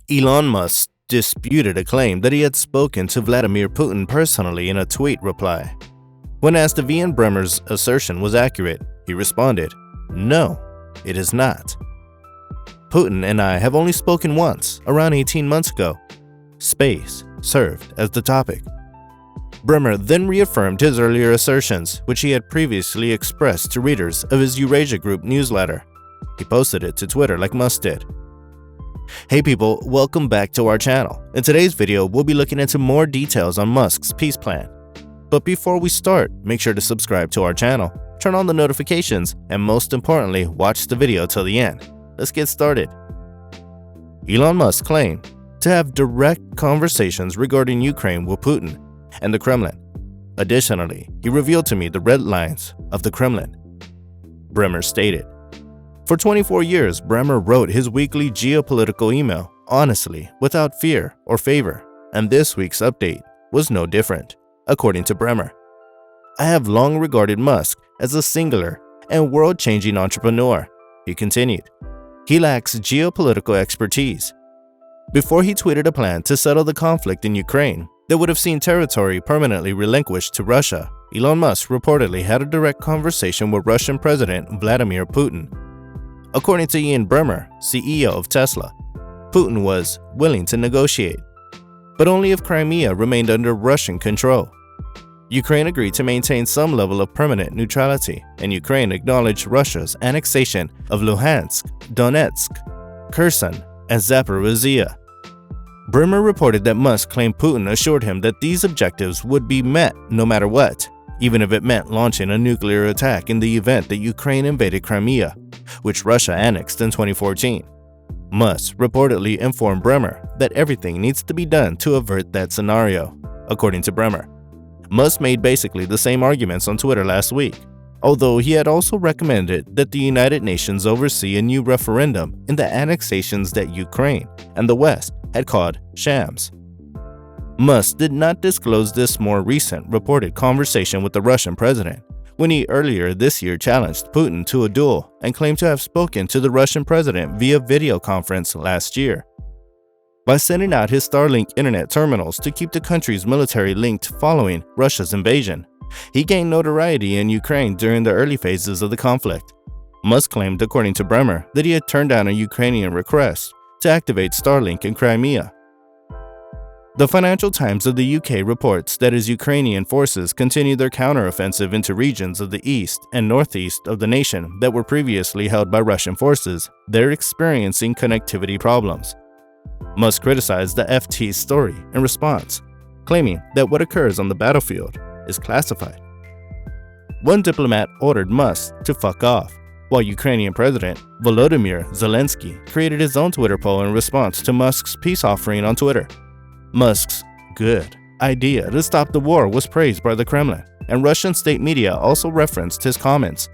Elon Musk disputed a claim that he had spoken to Vladimir Putin personally in a tweet reply. When asked if Ian Bremmer's assertion was accurate, he responded, "No, it is not. Putin and I have only spoken once, around 18 months ago. Space served as the topic." Bremmer then reaffirmed his earlier assertions, which he had previously expressed to readers of his Eurasia Group newsletter. He posted it to Twitter like Musk did. Hey people, welcome back to our channel. In today's video, we'll be looking into more details on Musk's peace plan. But before we start, make sure to subscribe to our channel, turn on the notifications, and most importantly, watch the video till the end. Let's get started. Elon Musk claimed to have direct conversations regarding Ukraine with Putin and the Kremlin. Additionally, he revealed to me the red lines of the Kremlin. Bremmer stated. For 24 years, Bremmer wrote his weekly geopolitical email honestly, without fear or favor, and this week's update was no different, according to Bremmer. I have long regarded Musk as a singular and world-changing entrepreneur, he continued. He lacks geopolitical expertise. Before he tweeted a plan to settle the conflict in Ukraine that would have seen territory permanently relinquished to Russia, Elon Musk reportedly had a direct conversation with Russian President Vladimir Putin. According to Ian Bremmer, CEO of Tesla, Putin was willing to negotiate, but only if Crimea remained under Russian control. Ukraine agreed to maintain some level of permanent neutrality, and Ukraine acknowledged Russia's annexation of Luhansk, Donetsk, Kherson, and Zaporizhia. Bremmer reported that Musk claimed Putin assured him that these objectives would be met no matter what, even if it meant launching a nuclear attack in the event that Ukraine invaded Crimea, which Russia annexed in 2014. Musk reportedly informed Bremmer that everything needs to be done to avert that scenario, according to Bremmer. Musk made basically the same arguments on Twitter last week, although he had also recommended that the United Nations oversee a new referendum in the annexations that Ukraine and the West had called shams. Musk did not disclose this more recent reported conversation with the Russian president, when he earlier this year challenged Putin to a duel and claimed to have spoken to the Russian president via video conference last year. By sending out his Starlink internet terminals to keep the country's military linked following Russia's invasion, he gained notoriety in Ukraine during the early phases of the conflict. Musk claimed, according to Bremmer, that he had turned down a Ukrainian request to activate Starlink in Crimea. The Financial Times of the UK reports that as Ukrainian forces continue their counteroffensive into regions of the east and northeast of the nation that were previously held by Russian forces, they're experiencing connectivity problems. Musk criticized the FT's story in response, claiming that what occurs on the battlefield is classified. One diplomat ordered Musk to fuck off, while Ukrainian President Volodymyr Zelensky created his own Twitter poll in response to Musk's peace offering on Twitter. Musk's good idea to stop the war was praised by the Kremlin, and Russian state media also referenced his comments.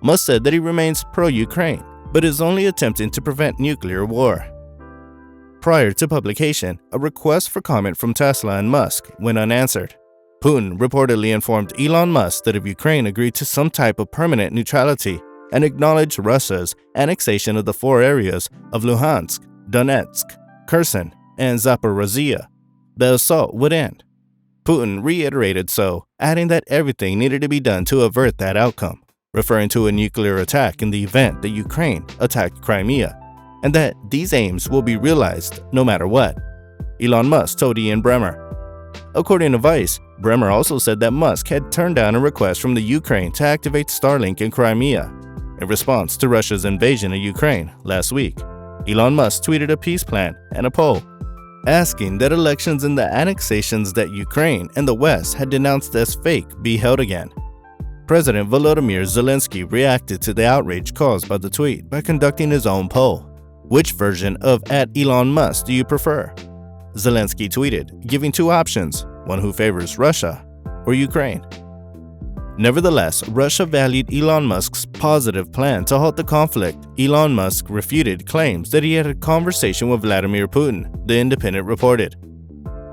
Musk said that he remains pro-Ukraine, but is only attempting to prevent nuclear war. Prior to publication, a request for comment from Tesla and Musk went unanswered. Putin reportedly informed Elon Musk that if Ukraine agreed to some type of permanent neutrality and acknowledged Russia's annexation of the 4 areas of Luhansk, Donetsk, Kherson, and Zaporizhia, the assault would end. Putin reiterated so, adding that everything needed to be done to avert that outcome, referring to a nuclear attack in the event that Ukraine attacked Crimea, and that these aims will be realized no matter what, Elon Musk told Ian Bremmer. According to Vice, Bremmer also said that Musk had turned down a request from the Ukraine to activate Starlink in Crimea. In response to Russia's invasion of Ukraine last week, Elon Musk tweeted a peace plan and a poll, asking that elections in the annexations that Ukraine and the West had denounced as fake be held again. President Volodymyr Zelensky reacted to the outrage caused by the tweet by conducting his own poll. Which version of @Elon Musk do you prefer? Zelensky tweeted, giving 2 options, one who favors Russia or Ukraine. Nevertheless, Russia valued Elon Musk's positive plan to halt the conflict. Elon Musk refuted claims that he had a conversation with Vladimir Putin, The Independent reported.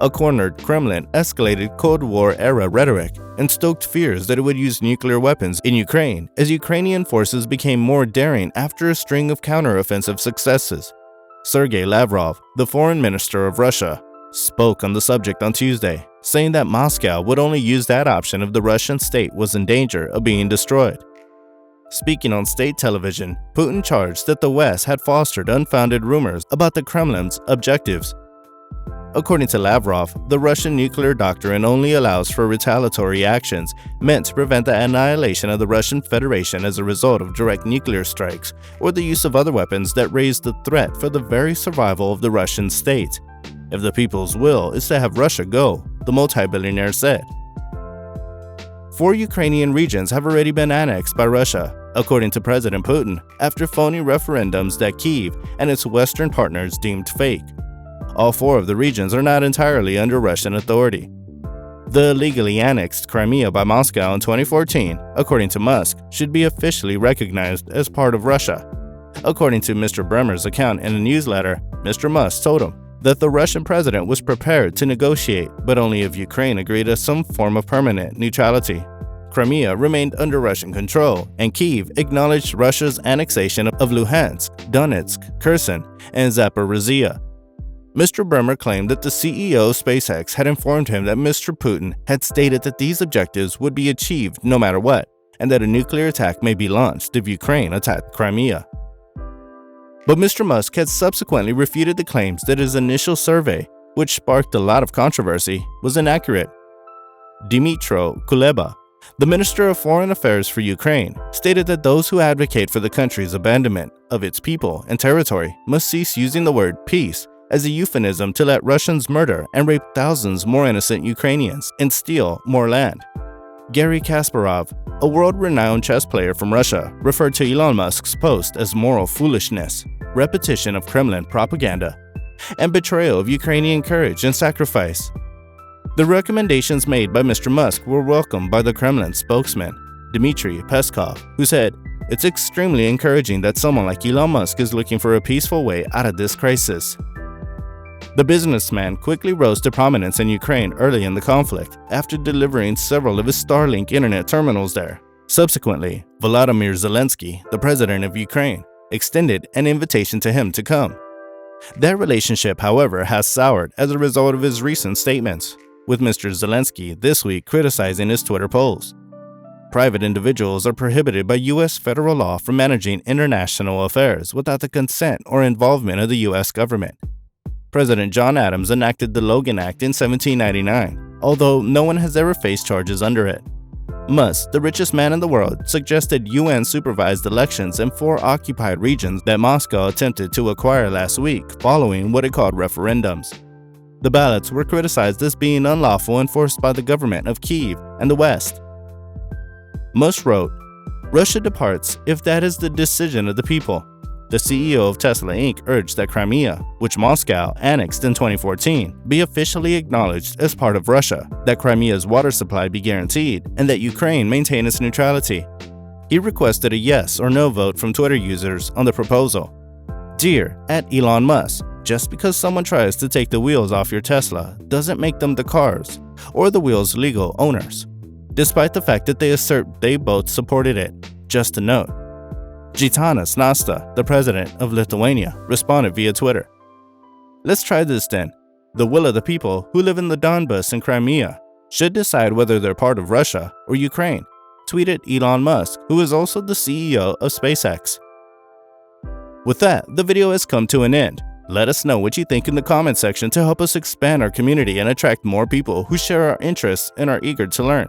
A cornered Kremlin escalated Cold War-era rhetoric and stoked fears that it would use nuclear weapons in Ukraine as Ukrainian forces became more daring after a string of counteroffensive successes. Sergei Lavrov, the foreign minister of Russia, spoke on the subject on Tuesday, saying that Moscow would only use that option if the Russian state was in danger of being destroyed. Speaking on state television, Putin charged that the West had fostered unfounded rumors about the Kremlin's objectives. According to Lavrov, the Russian nuclear doctrine only allows for retaliatory actions meant to prevent the annihilation of the Russian Federation as a result of direct nuclear strikes or the use of other weapons that raise the threat for the very survival of the Russian state. If the people's will is to have Russia go, the multi-billionaire said. 4 Ukrainian regions have already been annexed by Russia, according to President Putin, after phony referendums that Kyiv and its Western partners deemed fake. All 4 of the regions are not entirely under Russian authority. The illegally annexed Crimea by Moscow in 2014, according to Musk, should be officially recognized as part of Russia. According to Mr. Bremer's account in a newsletter, Mr. Musk told him that the Russian president was prepared to negotiate, but only if Ukraine agreed to some form of permanent neutrality. Crimea remained under Russian control, and Kyiv acknowledged Russia's annexation of Luhansk, Donetsk, Kherson, and Zaporizhia. Mr. Bremer claimed that the CEO of SpaceX had informed him that Mr. Putin had stated that these objectives would be achieved no matter what, and that a nuclear attack may be launched if Ukraine attacked Crimea. But Mr. Musk had subsequently refuted the claims that his initial survey, which sparked a lot of controversy, was inaccurate. Dmytro Kuleba, the Minister of Foreign Affairs for Ukraine, stated that those who advocate for the country's abandonment of its people and territory must cease using the word peace as a euphemism to let Russians murder and rape thousands more innocent Ukrainians and steal more land. Garry Kasparov, a world-renowned chess player from Russia, referred to Elon Musk's post as moral foolishness, repetition of Kremlin propaganda, and betrayal of Ukrainian courage and sacrifice. The recommendations made by Mr. Musk were welcomed by the Kremlin spokesman, Dmitry Peskov, who said, "It's extremely encouraging that someone like Elon Musk is looking for a peaceful way out of this crisis." The businessman quickly rose to prominence in Ukraine early in the conflict after delivering several of his Starlink internet terminals there. Subsequently, Volodymyr Zelensky, the president of Ukraine, extended an invitation to him to come. Their relationship, however, has soured as a result of his recent statements, with Mr. Zelensky this week criticizing his Twitter polls. Private individuals are prohibited by U.S. federal law from managing international affairs without the consent or involvement of the U.S. government. President John Adams enacted the Logan Act in 1799, although no one has ever faced charges under it. Musk, the richest man in the world, suggested UN-supervised elections in 4 occupied regions that Moscow attempted to acquire last week following what it called referendums. The ballots were criticized as being unlawful and forced by the government of Kyiv and the West. Musk wrote, "Russia departs if that is the decision of the people." The CEO of Tesla Inc. urged that Crimea, which Moscow annexed in 2014, be officially acknowledged as part of Russia, that Crimea's water supply be guaranteed, and that Ukraine maintain its neutrality. He requested a yes or no vote from Twitter users on the proposal. Dear @Elon Musk, just because someone tries to take the wheels off your Tesla doesn't make them the car's or the wheel's legal owners, despite the fact that they assert they both supported it. Just a note. Gitanas Nasta, the president of Lithuania, responded via Twitter. Let's try this then. The will of the people who live in the Donbas and Crimea should decide whether they're part of Russia or Ukraine, tweeted Elon Musk, who is also the CEO of SpaceX. With that, the video has come to an end. Let us know what you think in the comment section to help us expand our community and attract more people who share our interests and are eager to learn.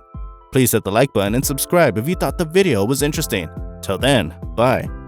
Please hit the like button and subscribe if you thought the video was interesting. Till then, bye.